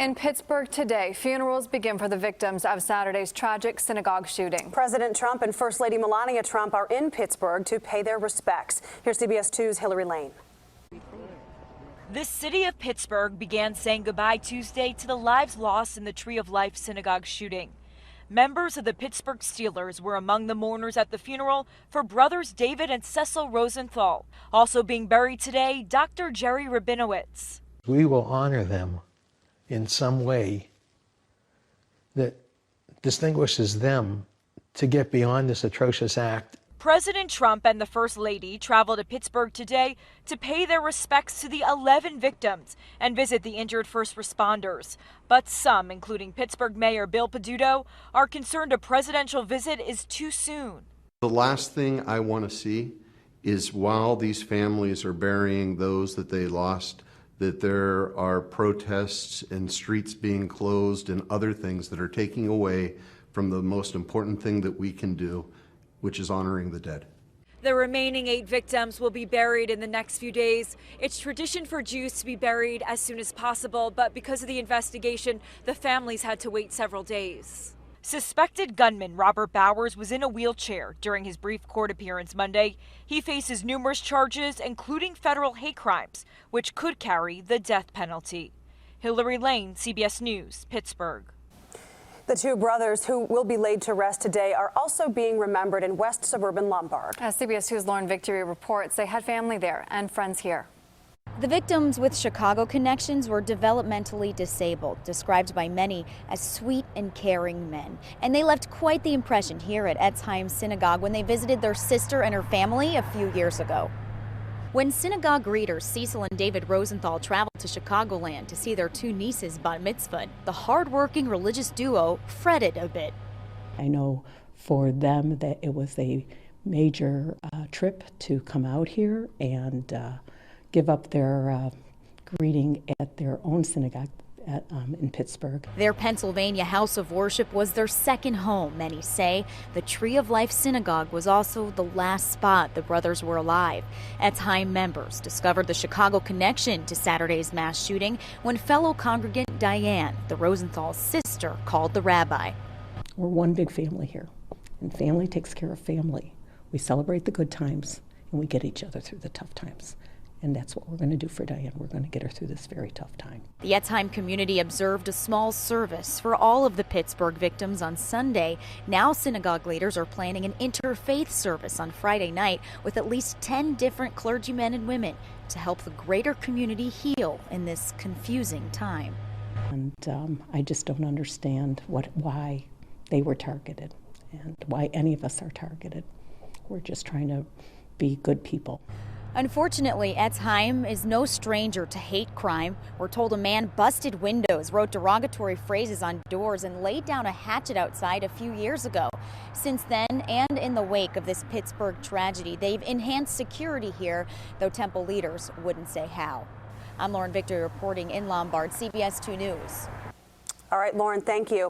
In Pittsburgh today, funerals begin for the victims of Saturday's tragic synagogue shooting. President Trump and First Lady Melania Trump are in Pittsburgh to pay their respects. Here's CBS 2's Hillary Lane. The city of Pittsburgh began saying goodbye Tuesday to the lives lost in the Tree of Life synagogue shooting. Members of the Pittsburgh Steelers were among the mourners at the funeral for brothers David and Cecil Rosenthal. Also being buried today, Dr. Jerry Rabinowitz. We will honor them in some way that distinguishes them to get beyond this atrocious act. President Trump and the First Lady travel to Pittsburgh today to pay their respects to the 11 victims and visit the injured first responders. But some, including Pittsburgh Mayor Bill Peduto, are concerned a presidential visit is too soon. The last thing I want to see is, while these families are burying those that they lost, that there are protests and streets being closed and other things that are taking away from the most important thing that we can do, which is honoring the dead. The remaining 8 victims will be buried in the next few days. It's tradition for Jews to be buried as soon as possible, but because of the investigation, the families had to wait several days. Suspected gunman Robert Bowers was in a wheelchair during his brief court appearance Monday. He faces numerous charges, including federal hate crimes, which could carry the death penalty. Hillary Lane, CBS News, Pittsburgh. The two brothers who will be laid to rest today are also being remembered in West Suburban Lombard. As CBS 2's Lauren Victory reports, they had family there and friends here. The victims with Chicago connections were developmentally disabled, described by many as sweet and caring men. And they left quite the impression here at Etzheim Synagogue when they visited their sister and her family a few years ago. When synagogue greeters Cecil and David Rosenthal traveled to Chicagoland to see their 2 nieces bat mitzvah, the hardworking religious duo fretted a bit. I know for them that it was a major trip to come out here and give up their greeting at their own synagogue in Pittsburgh. Their Pennsylvania house of worship was their second home, many say. The Tree of Life Synagogue was also the last spot the brothers were alive. Etzheim members discovered the Chicago connection to Saturday's mass shooting when fellow congregant Diane, the Rosenthal sister, called the rabbi. We're one big family here, and family takes care of family. We celebrate the good times, and we get each other through the tough times. And that's what we're going to do for Diane. We're going to get her through this very tough time. The Etzheim community observed a small service for all of the Pittsburgh victims on Sunday. Now synagogue leaders are planning an interfaith service on Friday night with at least 10 different clergymen and women to help the greater community heal in this confusing time. And I just don't understand why they were targeted and why any of us are targeted. We're just trying to be good people. Unfortunately, Etzheim is no stranger to hate crime. We're told a man busted windows, wrote derogatory phrases on doors, and laid down a hatchet outside a few years ago. Since then, and in the wake of this Pittsburgh tragedy, they've enhanced security here, though temple leaders wouldn't say how. I'm Lauren Victory reporting in Lombard, CBS 2 News. All right, Lauren, thank you.